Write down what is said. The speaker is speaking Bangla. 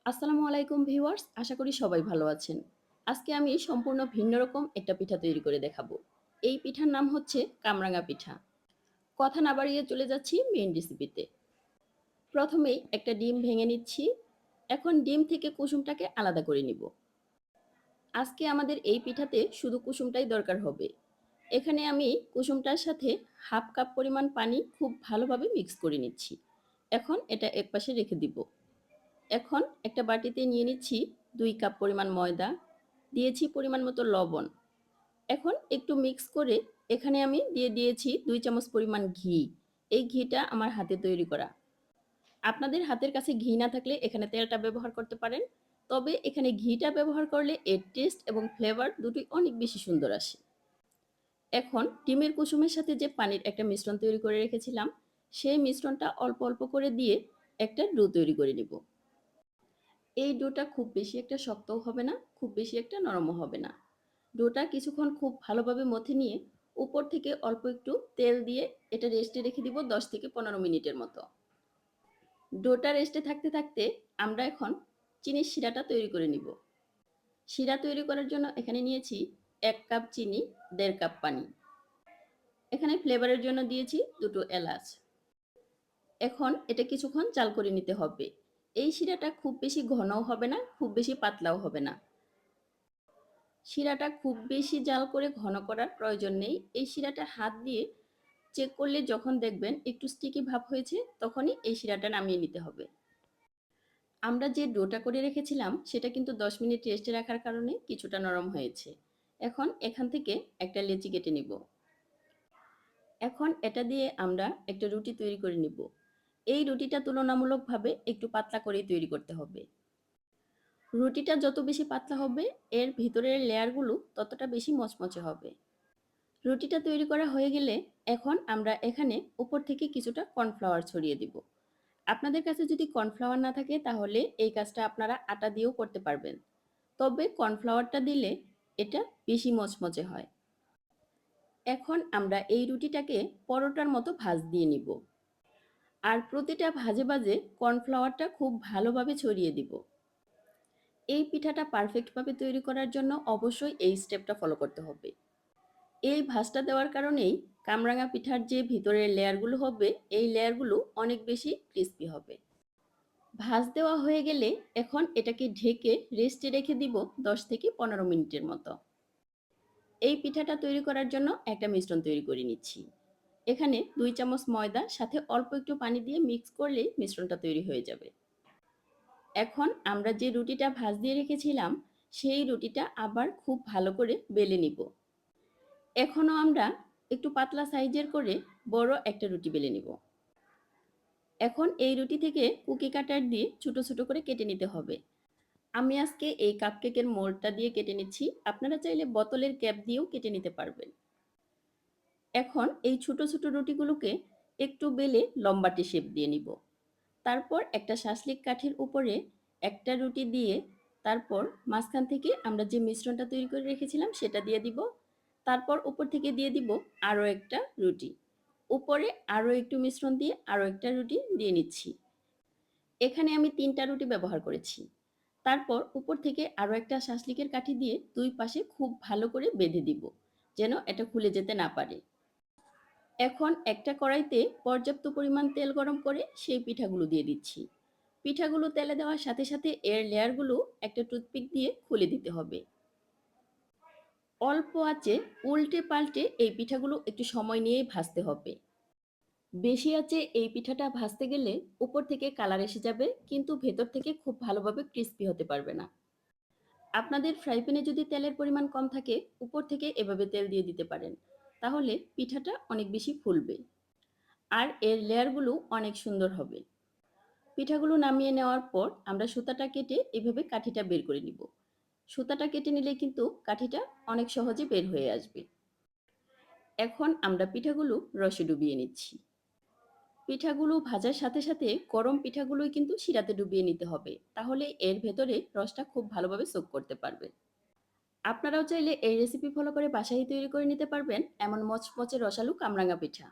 আসসালামু আলাইকুম ভিউয়ার্স, আশা করি সবাই ভালো আছেন। আজকে আমি সম্পূর্ণ ভিন্ন রকম একটা পিঠা তৈরি করে দেখাবো। এই পিঠার নাম হচ্ছে কামরাঙা পিঠা। কথা না বাড়িয়ে চলে যাচ্ছি মেইন রেসিপিতে। প্রথমেই একটা ডিম ভেঙে নিচ্ছি। এখন ডিম থেকে কুসুমটাকে আলাদা করে নিব। আজকে আমাদের এই পিঠাতে শুধু কুসুমটাই দরকার হবে। এখানে আমি কুসুমটার সাথে হাফ কাপ পরিমাণ পানি খুব ভালোভাবে মিক্স করে নিচ্ছি। এখন এটা একপাশে রেখে দিব। এখন একটা বাটিতে নিয়ে নিচ্ছি ২ কাপ পরিমাণ ময়দা, দিয়েছি পরিমাণ মতো লবণ। এখন একটু মিক্স করে এখানে আমি দিয়ে দিয়েছি ২ চামচ পরিমাণ ঘি। এই ঘিটা আমার হাতে তৈরি করা। আপনাদের হাতের কাছে ঘি না থাকলে এখানে তেলটা ব্যবহার করতে পারেন। তবে এখানে ঘিটা ব্যবহার করলে এর টেস্ট এবং ফ্লেভার দুটোই অনেক বেশি সুন্দর আসে। এখন ডিমের কুসুমের সাথে যে পানির একটা মিশ্রণ তৈরি করে রেখেছিলাম, সেই মিশ্রণটা অল্প, অল্প করে দিয়ে একটা ডো তৈরি করে নিব। এই ডোটা খুব বেশি একটা শক্তও হবে না, খুব বেশি একটা নরমও হবে না। ডোটা কিছুক্ষণ খুব ভালোভাবে মথে নিয়ে উপর থেকে অল্প একটু তেল দিয়ে এটা রেস্টে রেখে দিব ১০ থেকে ১৫ মিনিটের মতো। ডোটা রেস্টে থাকতে থাকতে আমরা এখন চিনির শিরাটা তৈরি করে নিব। শিরা তৈরি করার জন্য এখানে নিয়েছি ১ কাপ চিনি, ১.৫ কাপ পানি। এখানে ফ্লেভারের জন্য দিয়েছি ২ টো এলাচ। এখন এটা কিছুক্ষণ জাল করে নিতে হবে। এই শিরাটা খুব বেশি ঘনও হবে না, খুব বেশি পাতলাও হবে না। শিরাটা খুব বেশি জাল করে ঘন করার প্রয়োজন নেই। এই শিরাটা হাত দিয়ে চেক করলে যখন দেখবেন একটু স্টিকি ভাব হয়েছে, তখনই এই শিরাটা নামিয়ে নিতে হবে। আমরা যে ডোটা করে রেখেছিলাম সেটা কিন্তু ১০ মিনিট রেস্টে রাখার কারণে কিছুটা নরম হয়েছে। এখন এখান থেকে একটা লেচি কেটে নিব। এখন এটা দিয়ে আমরা একটা রুটি তৈরি করে নিব। এই রুটিটা তুলনামূলকভাবে একটু পাতলা করেই তৈরি করতে হবে। রুটিটা যত বেশি পাতলা হবে, এর ভিতরের লেয়ারগুলো ততটা বেশি মচমচে হবে। রুটিটা তৈরি করা হয়ে গেলে এখন আমরা এখানে উপর থেকে কিছুটা কর্নফ্লাওয়ার ছড়িয়ে দিব। আপনাদের কাছে যদি কর্নফ্লাওয়ার না থাকে তাহলে এই কাজটা আপনারা আটা দিয়েও করতে পারবেন। তবে কর্নফ্লাওয়ারটা দিলে এটা বেশি মচমচে হয়। এখন আমরা এই রুটিটাকে পরোটার মতো ভাঁজ দিয়ে নিব। আর প্রতিটা ভাঁজে ভাঁজে কর্নফ্লাওয়ারটা খুব ভালোভাবে ছড়িয়ে দিব। এই পিঠাটা পারফেক্টভাবে তৈরি করার জন্য অবশ্যই এই স্টেপটা ফলো করতে হবে। এই ভাঁজটা দেওয়ার কারণেই কামরাঙা পিঠার যে ভিতরের লেয়ারগুলো হবে, এই লেয়ারগুলো অনেক বেশি ক্রিস্পি হবে। ভাঁজ দেওয়া হয়ে গেলে এখন এটাকে ঢেকে রেস্টে রেখে দিব ১০ থেকে ১৫ মিনিটের মতো। এই পিঠাটা তৈরি করার জন্য একটা মিশ্রণ তৈরি করে নিচ্ছি। এখানে ২ চামচ ময়দা সাথে অল্প একটু পানি দিয়ে মিক্স করলেই মিশ্রণটা তৈরি হয়ে যাবে। এখন আমরা যে রুটিটা ভাঁজ দিয়ে রেখেছিলাম, সেই রুটিটা আবার খুব ভালো করে বেলে নিব। এখনও আমরা একটু পাতলা সাইজের করে বড় একটা রুটি বেলে নিব। এখন এই রুটি থেকে কুকি কাটার দিয়ে ছোট ছোট করে কেটে নিতে হবে। আমি আজকে এই কাপকেকের মোল্ডটা দিয়ে কেটে নিচ্ছি। আপনারা চাইলে বোতলের ক্যাপ দিয়েও কেটে নিতে পারবেন। এখন এই ছোট ছোট রুটিগুলোকে একটু বেলে লম্বাটে শেপ দিয়ে নিব। তারপর একটা শাসলিক কাঠির উপরে একটা রুটি দিয়ে তারপর মাঝখান থেকে আমরা যে মিশ্রণটা তৈরি করে রেখেছিলাম সেটা দিয়ে দিব। তারপর উপর থেকে দিয়ে দিব আরও একটা রুটি। উপরে আরও একটু মিশ্রণ দিয়ে আরও একটা রুটি দিয়ে নিচ্ছি। এখানে আমি ৩টা রুটি ব্যবহার করেছি। তারপর উপর থেকে আরও একটা শাসলিকের কাঠি দিয়ে ২ পাশে খুব ভালো করে বেঁধে দিব, যেন এটা খুলে যেতে না পারে। এখন একটা কড়াইতে পর্যাপ্ত পরিমাণ তেল গরম করে সেই পিঠাগুলো দিয়ে দিচ্ছি। পিঠাগুলো তেলে দেওয়ার সাথে সাথে এর লেয়ারগুলো একটা টুথপিক দিয়ে খুলে দিতে হবে। অল্প আঁচে উল্টে পাল্টে এই পিঠাগুলো একটু সময় নিয়েই ভাজতে হবে। বেশি আঁচে এই পিঠাটা ভাজতে গেলে উপর থেকে কালার এসে যাবে, কিন্তু ভেতর থেকে খুব ভালোভাবে ক্রিস্পি হতে পারবে না। আপনাদের ফ্রাই প্যানে যদি তেলের পরিমাণ কম থাকে, উপর থেকে এভাবে তেল দিয়ে দিতে পারেন। তাহলে পিঠাটা অনেক বেশি ফুলবে। আর এর লেয়ারগুলো অনেক সুন্দর হবে। পিঠাগুলো নামিয়ে নেওয়ার পর আমরা সুতাটা কেটে এভাবে কাঠিটা বের করে নিব। সুতাটা কেটে নিলে কিন্তু কাঠিটা অনেক সহজে বের হয়ে আসবে। এখন আমরা পিঠাগুলো রসে ডুবিয়ে নিচ্ছি। পিঠাগুলো ভাজার সাথে সাথে গরম পিঠাগুলোই কিন্তু শিরাতে ডুবিয়ে নিতে হবে। তাহলে এর ভেতরে রসটা খুব ভালোভাবে সোক করতে পারবে। আপনারাও চাইলে এই রেসিপি ফলো করে বাসায় তৈরি করে নিতে পারবেন এমন মচমচে রসালো কামরাঙা পিঠা।